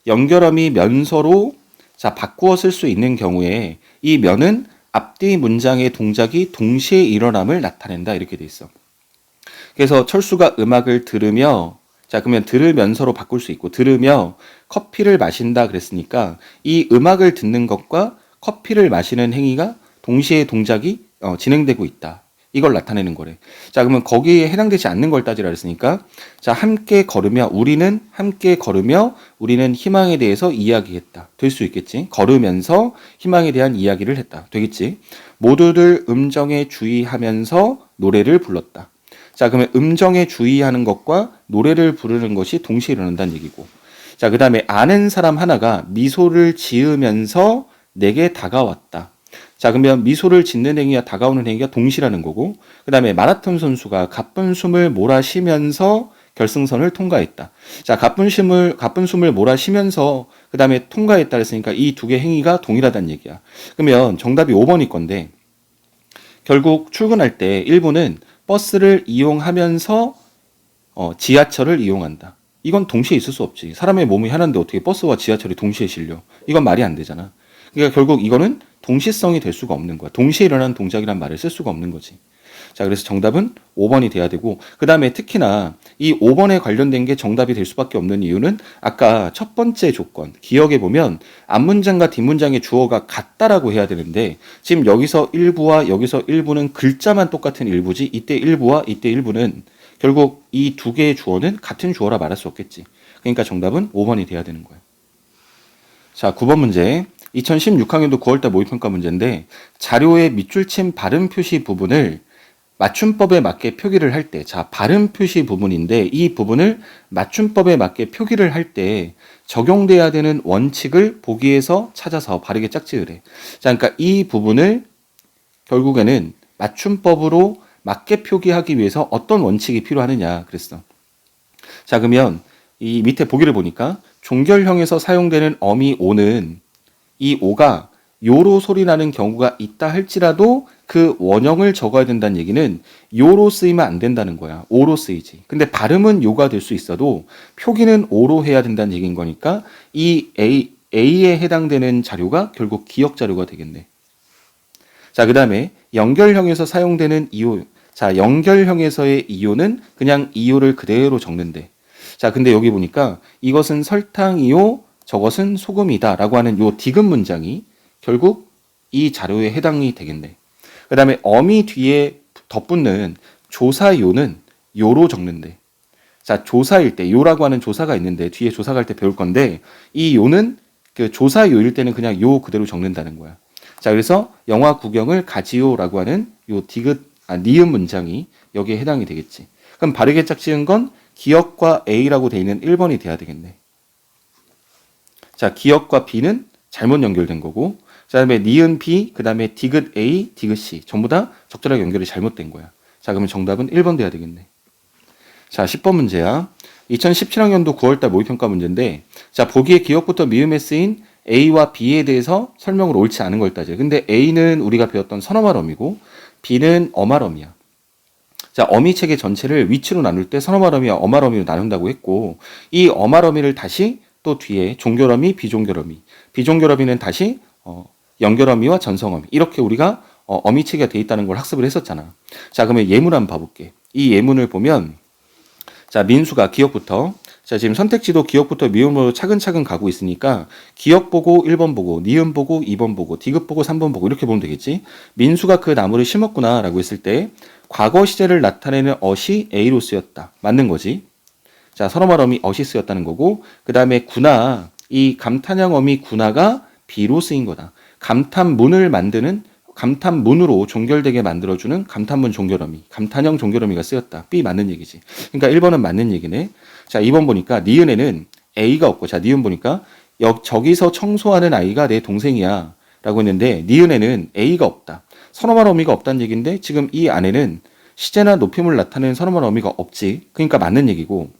연결어미 면서로 자, 바꾸어 쓸 수 있는 경우에 이 면은 앞뒤 문장의 동작이 동시에 일어남을 나타낸다. 이렇게 돼 있어. 그래서 철수가 음악을 들으며, 자, 그러면 들으면서로 바꿀 수 있고, 들으며 커피를 마신다 그랬으니까 이 음악을 듣는 것과 커피를 마시는 행위가 동시에 동작이 진행되고 있다. 이걸 나타내는 거래. 자, 그러면 거기에 해당되지 않는 걸 따지라 그랬으니까, 자, 함께 걸으며, 우리는 함께 걸으며, 우리는 희망에 대해서 이야기했다. 될 수 있겠지. 걸으면서 희망에 대한 이야기를 했다. 되겠지. 모두들 음정에 주의하면서 노래를 불렀다. 자, 그러면 음정에 주의하는 것과 노래를 부르는 것이 동시에 일어난다는 얘기고. 자, 그 다음에 아는 사람 하나가 미소를 지으면서 내게 다가왔다. 자, 그러면 미소를 짓는 행위와 다가오는 행위가 동시라는 거고, 그 다음에 마라톤 선수가 가쁜 숨을 몰아쉬면서 결승선을 통과했다. 자, 가쁜 숨을 몰아쉬면서 그 다음에 통과했다 했으니까 이 두 개 행위가 동일하다는 얘기야. 그러면 정답이 5번일 건데, 결국 출근할 때 일부는 버스를 이용하면서 지하철을 이용한다. 이건 동시에 있을 수 없지. 사람의 몸이 하나인데 어떻게 버스와 지하철이 동시에 실려? 이건 말이 안 되잖아. 그러니까 결국 이거는 동시성이 될 수가 없는 거야. 동시에 일어나는 동작이란 말을 쓸 수가 없는 거지. 자, 그래서 정답은 5번이 돼야 되고, 그 다음에 특히나 이 5번에 관련된 게 정답이 될 수밖에 없는 이유는 아까 첫 번째 조건, 기억해 보면 앞문장과 뒷문장의 주어가 같다라고 해야 되는데, 지금 여기서 일부와 여기서 일부는 글자만 똑같은 일부지, 이때 일부와 이때 일부는 결국 이 두 개의 주어는 같은 주어라 말할 수 없겠지. 그러니까 정답은 5번이 돼야 되는 거예요. 자, 9번 문제. 2016학년도 9월달 모의평가 문제인데, 자료의 밑줄침 발음 표시 부분을 맞춤법에 맞게 표기를 할 때, 자, 발음 표시 부분인데 이 부분을 맞춤법에 맞게 표기를 할 때 적용돼야 되는 원칙을 보기에서 찾아서 바르게 짝지으래. 자, 그러니까 이 부분을 결국에는 맞춤법으로 맞게 표기하기 위해서 어떤 원칙이 필요하느냐 그랬어. 자, 그러면 이 밑에 보기를 보니까 종결형에서 사용되는 어미 오는 이 오가 요로 소리 나는 경우가 있다 할지라도 그 원형을 적어야 된다는 얘기는 요로 쓰이면 안 된다는 거야. 오로 쓰이지. 근데 발음은 요가 될 수 있어도 표기는 오로 해야 된다는 얘기인 거니까 이 A에 해당되는 자료가 결국 기억 자료가 되겠네. 자, 그 다음에 연결형에서 사용되는 이오. 자, 연결형에서의 이오는 그냥 이오를 그대로 적는데. 자, 근데 여기 보니까 이것은 설탕이요, 저것은 소금이다 라고 하는 요 디귿 문장이 결국 이 자료에 해당이 되겠네. 그 다음에 어미 뒤에 덧붙는 조사요는 요로 적는데. 자, 조사일 때, 요라고 하는 조사가 있는데 뒤에 조사가 할 때 배울 건데 이 요는 그 조사요일 때는 그냥 요 그대로 적는다는 거야. 자, 그래서 영화 구경을 가지요라고 하는 요 니은 문장이 여기에 해당이 되겠지. 그럼 바르게 짝지은 건 기억과 A라고 돼 있는 1번이 돼야 되겠네. 자, 기억과 B는 잘못 연결된 거고, 그 다음에 니은 B, 그 다음에 디귿 A, 디귿 C 전부 다 적절하게 연결이 잘못된 거야. 자, 그러면 정답은 1번 돼야 되겠네. 자, 10번 문제야. 2017학년도 9월달 모의평가 문제인데, 자, 보기에 기억부터 미음에 쓰인 A와 B에 대해서 설명을 옳지 않은 걸 따져. 근데 A는 우리가 배웠던 선어말어미고 B는 어말어미야. 자, 어미 체계 전체를 위치로 나눌 때 선어말어미와 어말어미로 나눈다고 했고, 이 어말어미를 다시 또 뒤에 종결어미, 비종결어미, 비종결어미는 다시 연결어미와 전성어미, 이렇게 우리가 어미 체계가 돼 있다는 걸 학습을 했었잖아. 자, 그러면 예문 한번 봐볼게. 이 예문을 보면, 자, 민수가 기억부터, 자, 지금 선택지도 기억부터 미음으로 차근차근 가고 있으니까 기억 보고 1번 보고, 니은 보고 2번 보고, 디귿 보고 3번 보고 이렇게 보면 되겠지. 민수가 그 나무를 심었구나 라고 했을 때 과거 시제를 나타내는 어시 A로 쓰였다. 맞는 거지. 자, 선어말어미 어시 쓰였다는 거고, 그 다음에 구나, 이 감탄형어미 구나가 B로 쓰인 거다. 감탄문을 만드는, 감탄문으로 종결되게 만들어주는 감탄문 종결어미, 감탄형 종결어미가 쓰였다. B 맞는 얘기지. 그러니까 1번은 맞는 얘기네. 자, 2번 보니까 니은에는 A가 없고, 자, 니은 보니까 저기서 청소하는 아이가 내 동생이야 라고 했는데 니은에는 A가 없다. 선어말 어미가 없다는 얘기인데 지금 이 안에는 시제나 높임을 나타내는 선어말 어미가 없지. 그러니까 맞는 얘기고,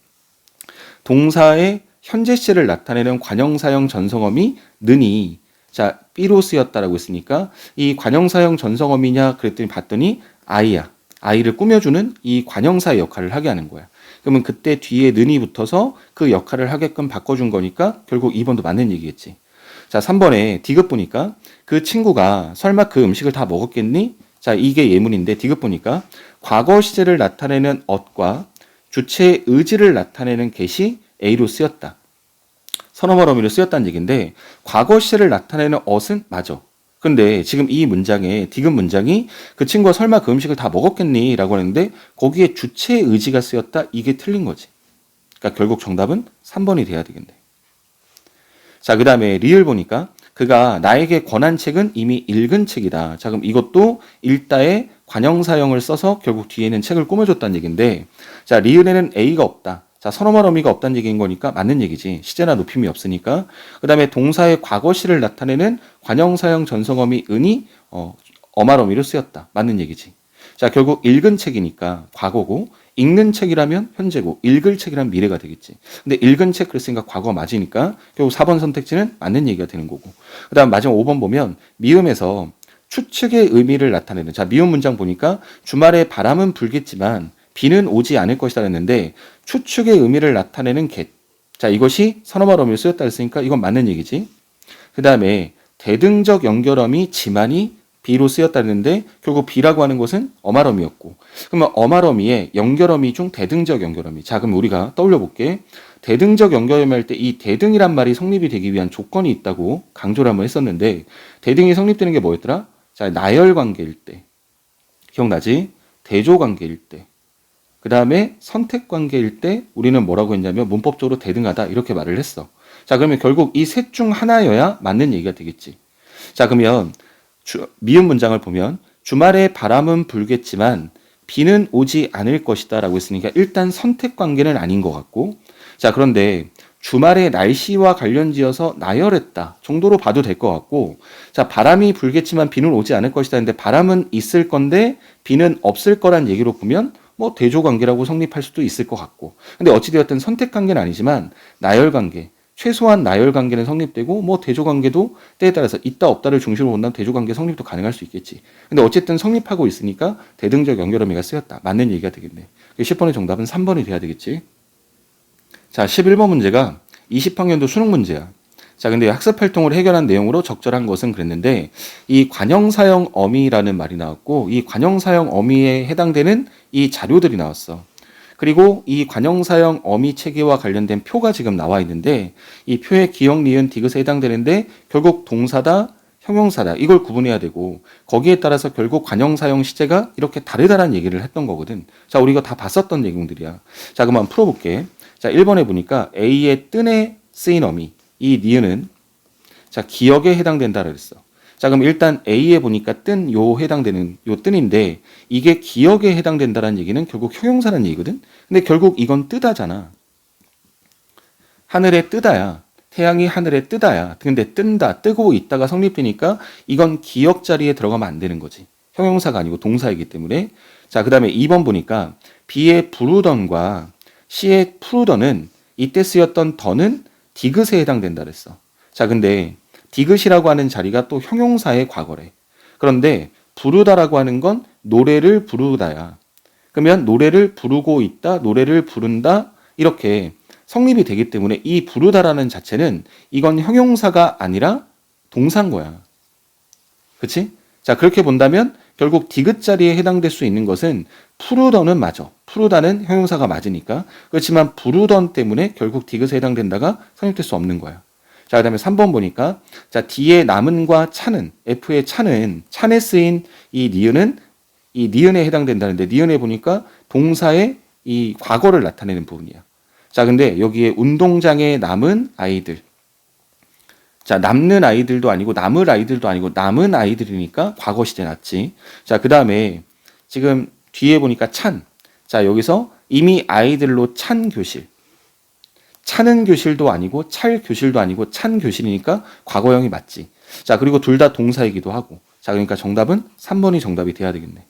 동사의 현재 시제를 나타내는 관형사형 전성어미 는이, 자, B로 쓰였다라고 했으니까 이 관형사형 전성어미냐 그랬더니 봤더니 아이야. 아이를 꾸며주는 이 관형사의 역할을 하게 하는 거야. 그러면 그때 뒤에 는이 붙어서 그 역할을 하게끔 바꿔준 거니까 결국 2번도 맞는 얘기겠지. 자, 3번에 디귿 보니까 그 친구가 설마 그 음식을 다 먹었겠니? 자, 이게 예문인데 디귿 보니까 과거 시제를 나타내는 엇과 주체의 의지를 나타내는 get이 A로 쓰였다. 선어말 어미로 쓰였다는 얘기인데 과거 시제를 나타내는 엇은 맞아. 근데 지금 이 문장에 디귿 문장이 그 친구가 설마 그 음식을 다 먹었겠니? 라고 하는데 거기에 주체의 의지가 쓰였다. 이게 틀린 거지. 그러니까 결국 정답은 3번이 돼야 되겠네. 자, 그 다음에 리을 보니까 그가 나에게 권한 책은 이미 읽은 책이다. 자, 그럼 이것도 일다의 관형사형을 써서 결국 뒤에는 책을 꾸며줬다는 얘기인데, 자, 리을에는 A가 없다. 자, 선어말 어미가 없다는 얘기인 거니까 맞는 얘기지. 시제나 높임이 없으니까. 그 다음에 동사의 과거시를 나타내는 관형사형 전성어미 은이 어말 어미로 쓰였다. 맞는 얘기지. 자, 결국 읽은 책이니까 과거고, 읽는 책이라면 현재고, 읽을 책이라면 미래가 되겠지. 근데 읽은 책 그랬으니까 과거 맞으니까 결국 4번 선택지는 맞는 얘기가 되는 거고. 그 다음 마지막 5번 보면 미음에서 추측의 의미를 나타내는, 자, 미음 문장 보니까 주말에 바람은 불겠지만 비는 오지 않을 것이다 했는데 추측의 의미를 나타내는 get. 자, 이것이 선어말 어미로 쓰였다 했으니까 이건 맞는 얘기지. 그 다음에 대등적 연결어미 지만이 B로 쓰였다는데 결국 B라고 하는 것은 어말어미였고, 그러면 어말어미의 연결어미 중 대등적 연결어미. 자, 그럼 우리가 떠올려 볼게. 대등적 연결어미 할 때 이 대등이란 말이 성립이 되기 위한 조건이 있다고 강조를 한번 했었는데, 대등이 성립되는 게 뭐였더라? 자, 나열 관계일 때. 기억나지? 대조 관계일 때. 그 다음에 선택 관계일 때 우리는 뭐라고 했냐면 문법적으로 대등하다 이렇게 말을 했어. 자, 그러면 결국 이 셋 중 하나여야 맞는 얘기가 되겠지. 자, 그러면 미음 문장을 보면 주말에 바람은 불겠지만 비는 오지 않을 것이다 라고 했으니까 일단 선택 관계는 아닌 것 같고, 자, 그런데 주말에 날씨와 관련지어서 나열했다 정도로 봐도 될 것 같고, 자, 바람이 불겠지만 비는 오지 않을 것이다 했는데 바람은 있을 건데 비는 없을 거란 얘기로 보면 뭐 대조 관계라고 성립할 수도 있을 것 같고, 근데 어찌되었든 선택 관계는 아니지만 나열 관계, 최소한 나열 관계는 성립되고 뭐 대조 관계도 때에 따라서 있다 없다를 중심으로 본다면 대조 관계 성립도 가능할 수 있겠지. 근데 어쨌든 성립하고 있으니까 대등적 연결어미가 쓰였다. 맞는 얘기가 되겠네. 10번의 정답은 3번이 돼야 되겠지. 자, 11번 문제가 20학년도 수능 문제야. 자, 근데 학습 활동을 해결한 내용으로 적절한 것은 그랬는데, 이 관형사형 어미라는 말이 나왔고, 이 관형사형 어미에 해당되는 이 자료들이 나왔어. 그리고 이 관형사형 어미 체계와 관련된 표가 지금 나와 있는데, 이 표의 기역, 니은, 디귿에 해당되는데 결국 동사다, 형용사다 이걸 구분해야 되고, 거기에 따라서 결국 관형사형 시제가 이렇게 다르다는 얘기를 했던 거거든. 자, 우리 이거 다 봤었던 내용들이야. 자, 그럼 한번 풀어볼게. 자, 1번에 보니까 A의 뜬에 쓰인 어미, 이 니은은 자, 기역에 해당된다 그랬어. 자, 그럼 일단 A에 보니까 뜬 요 해당되는 요 뜬인데 이게 기역에 해당된다는 얘기는 결국 형용사라는 얘기거든. 근데 결국 이건 뜨다잖아. 하늘에 뜨다야. 태양이 하늘에 뜨다야. 근데 뜬다, 뜨고 있다가 성립되니까 이건 기역 자리에 들어가면 안 되는 거지. 형용사가 아니고 동사이기 때문에. 자, 그 다음에 2번 보니까 B의 부르던과 C의 푸르던은 이때 쓰였던 더는 디귿에 해당된다 그랬어. 자, 근데 디귿이라고 하는 자리가 또 형용사의 과거래. 그런데 부르다라고 하는 건 노래를 부르다야. 그러면 노래를 부르고 있다, 노래를 부른다 이렇게 성립이 되기 때문에 이 부르다라는 자체는 이건 형용사가 아니라 동사인 거야. 그치? 자, 그렇게 본다면 결국 디귿 자리에 해당될 수 있는 것은 푸르던은 맞아. 푸르다는 형용사가 맞으니까. 그렇지만 부르던 때문에 결국 디귿에 해당된다가 성립될 수 없는 거야. 자, 그 다음에 3번 보니까 자, D의 남은과 차는, F의 차는, 찬에 쓰인 이 니은은 이 니은에 해당된다는데 니은에 보니까 동사의 이 과거를 나타내는 부분이야. 자, 근데 여기에 운동장에 남은 아이들. 자, 남는 아이들도 아니고 남을 아이들도 아니고 남은 아이들이니까 과거 시제 낫지. 자, 그 다음에 지금 뒤에 보니까 찬. 자, 여기서 이미 아이들로 찬 교실. 차는 교실도 아니고 찰 교실도 아니고 찬 교실이니까 과거형이 맞지. 자, 그리고 둘 다 동사이기도 하고. 자, 그러니까 정답은 3번이 정답이 돼야 되겠네.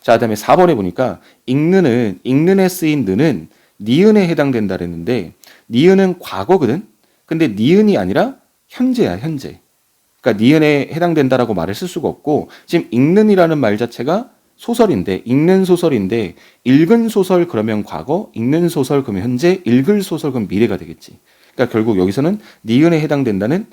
자, 그 다음에 4번에 보니까 읽는에 쓰인 느는 니은에 해당된다 그랬는데 니은은 과거거든. 근데 니은이 아니라 현재야, 현재. 그러니까 니은에 해당된다라고 말을 쓸 수가 없고, 지금 읽는이라는 말 자체가 소설인데, 읽는 소설인데, 읽은 소설 그러면 과거, 읽는 소설 그러면 현재, 읽을 소설 그러면 미래가 되겠지. 그러니까 결국 여기서는 니은에 해당된다는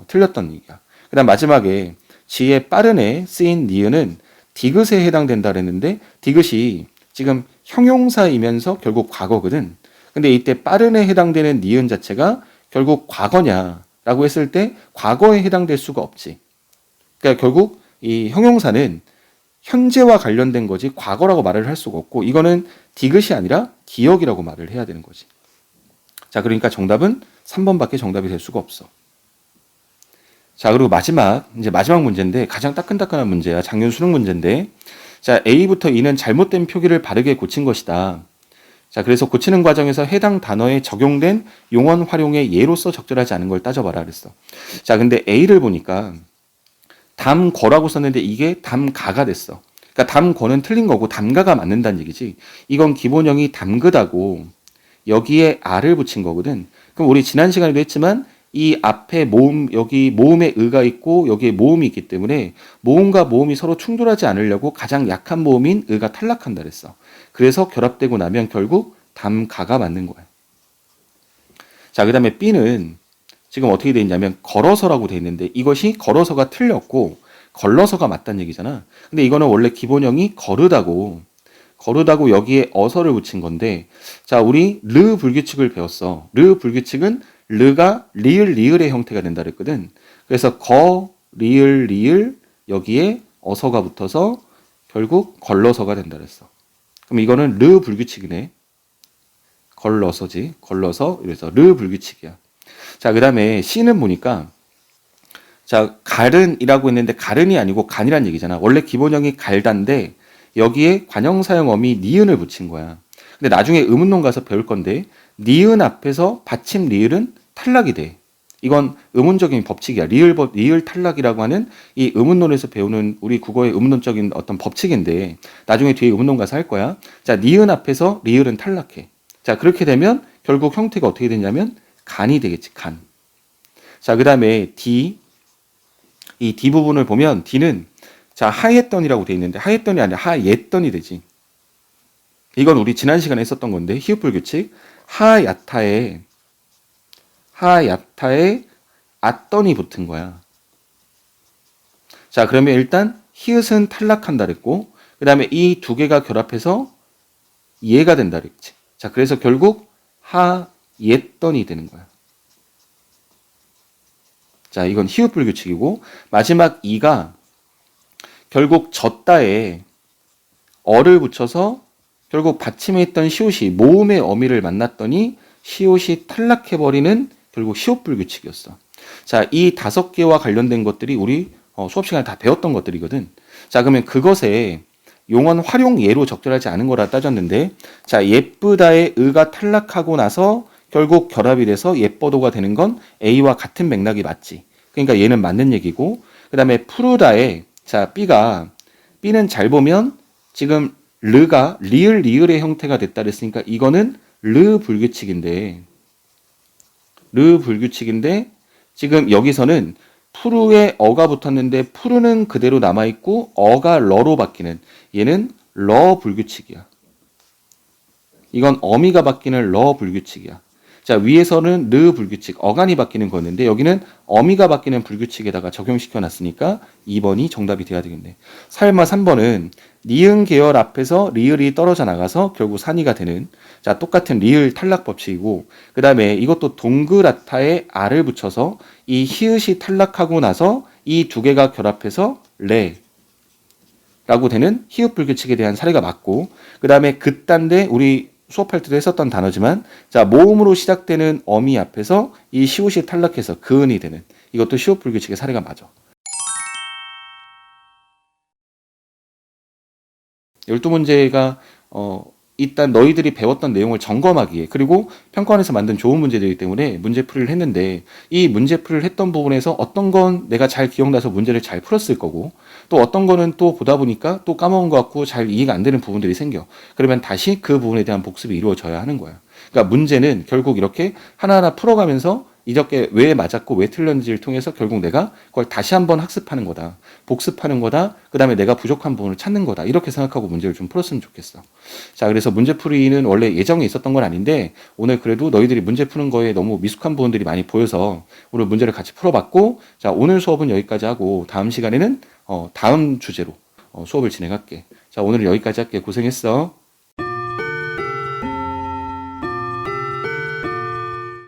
틀렸던 얘기야. 그 다음 마지막에 지혜 빠른에 쓰인 니은은 디귿에 해당된다 그랬는데 디귿이 지금 형용사이면서 결국 과거거든. 근데 이때 빠른에 해당되는 니은 자체가 결국 과거냐라고 했을 때 과거에 해당될 수가 없지. 그러니까 결국 이 형용사는 현재와 관련된 거지 과거라고 말을 할 수가 없고, 이거는 디귿이 아니라 기억이라고 말을 해야 되는 거지. 자, 그러니까 정답은 3번밖에 정답이 될 수가 없어. 자, 그리고 이제 마지막 문제인데 가장 따끈따끈한 문제야. 작년 수능 문제인데, 자, A부터 E는 잘못된 표기를 바르게 고친 것이다. 자, 그래서 고치는 과정에서 해당 단어에 적용된 용언 활용의 예로서 적절하지 않은 걸 따져봐라 그랬어. 자, 근데 A를 보니까 담거라고 썼는데 이게 담가가 됐어. 그러니까 담거는 틀린 거고 담가가 맞는다는 얘기지. 이건 기본형이 담그다고 여기에 아를 붙인 거거든. 그럼 우리 지난 시간에도 했지만 이 앞에 모음, 여기 모음에 의가 있고 여기에 모음이 있기 때문에 모음과 모음이 서로 충돌하지 않으려고 가장 약한 모음인 의가 탈락한다 그랬어. 그래서 결합되고 나면 결국 담가가 맞는 거야. 자, 그 다음에 B는 지금 어떻게 돼 있냐면 걸어서라고 돼 있는데 이것이 걸어서가 틀렸고, 걸러서가 맞다는 얘기잖아. 근데 이거는 원래 기본형이 거르다고 여기에 어서를 붙인 건데, 자, 우리 르 불규칙을 배웠어. 르 불규칙은 르가 리을의 형태가 된다 그랬거든. 그래서 리을 여기에 어서가 붙어서 결국 걸러서가 된다 그랬어. 그럼 이거는 르 불규칙이네. 걸러서 그래서 르 불규칙이야. 자, 그다음에 C는 보니까 자, 갈은이라고 했는데 갈은이 아니고 간이란 얘기잖아. 원래 기본형이 갈단데 여기에 관형사형 어미 니은을 붙인 거야. 근데 나중에 의문론 가서 배울 건데 니은 앞에서 받침 리을은 탈락이 돼. 이건 의문적인 법칙이야. 리을 탈락이라고 하는 이 의문론에서 배우는 우리 국어의 의문론적인 어떤 법칙인데 나중에 뒤에 의문론 가서 할 거야. 자, 니은 앞에서 리을은 탈락해. 자, 그렇게 되면 결국 형태가 어떻게 되냐면 간이 되겠지. 간. 자, 그다음에 이 D 부분을 보면 D는 자, 하였던이라고 돼 있는데 하였던이 아니라 하였던이 되지. 이건 우리 지난 시간에 했었던 건데 히읗불 규칙 하야타에 앗던이 붙은 거야. 자, 그러면 일단 히읗은 탈락한다 그랬고 그다음에 이 두 개가 결합해서 예가 된다 그랬지. 자, 그래서 결국 하였던이 되는 거야. 자, 이건 히읗불 규칙이고 마지막 이가 결국 졌다에 어를 붙여서 결국 받침에 있던 시옷이 모음의 어미를 만났더니 시옷이 탈락해버리는 결국 시옷불 규칙이었어. 자, 이 5개와 관련된 것들이 우리 수업 시간에 다 배웠던 것들이거든. 자, 그러면 그것에 용언 활용 예로 적절하지 않은 거라 따졌는데 자, 예쁘다의 의가 탈락하고 나서 결국 결합이 돼서 예뻐도가 되는 건 A와 같은 맥락이 맞지. 그러니까 얘는 맞는 얘기고 그 다음에 푸르다의 자, B는 잘 보면 지금 르가 리을의 형태가 됐다 그랬으니까 이거는 르 불규칙인데 지금 여기서는 푸르에 어가 붙었는데 푸르는 그대로 남아있고 어가 러로 바뀌는 얘는 러 불규칙이야. 이건 어미가 바뀌는 러 불규칙이야. 자, 위에서는 르 불규칙, 어간이 바뀌는 거였는데 여기는 어미가 바뀌는 불규칙에다가 적용시켜 놨으니까 2번이 정답이 돼야 되겠네. 설마 3번은 니은 계열 앞에서 리을이 떨어져 나가서 결국 산이가 되는 자, 똑같은 리을 탈락 법칙이고 그 다음에 이것도 동그랗다에 알을 붙여서 이 히읗이 탈락하고 나서 이 두 개가 결합해서 레라고 되는 히읗 불규칙에 대한 사례가 맞고 그 다음에 그딴데 우리 수업할 때도 했었던 단어지만 자, 모음으로 시작되는 어미 앞에서 이 시옷이 탈락해서 그은이 되는 이것도 시옷 불규칙의 사례가 맞아. 12문제가 일단 너희들이 배웠던 내용을 점검하기에 그리고 평가원에서 만든 좋은 문제들이기 때문에 문제풀이를 했는데 이 문제풀이를 했던 부분에서 어떤 건 내가 잘 기억나서 문제를 잘 풀었을 거고 또 어떤 거는 또 보다 보니까 또 까먹은 것 같고 잘 이해가 안 되는 부분들이 생겨. 그러면 다시 그 부분에 대한 복습이 이루어져야 하는 거야. 그러니까 문제는 결국 이렇게 하나하나 풀어가면서 이렇게 왜 맞았고 왜 틀렸는지를 통해서 결국 내가 그걸 다시 한번 학습하는 거다. 복습하는 거다. 그 다음에 내가 부족한 부분을 찾는 거다. 이렇게 생각하고 문제를 좀 풀었으면 좋겠어. 자, 그래서 문제풀이는 원래 예정에 있었던 건 아닌데 오늘 그래도 너희들이 문제 푸는 거에 너무 미숙한 부분들이 많이 보여서 오늘 문제를 같이 풀어봤고 자, 오늘 수업은 여기까지 하고 다음 시간에는 다음 주제로 수업을 진행할게. 자, 오늘은 여기까지 할게. 고생했어.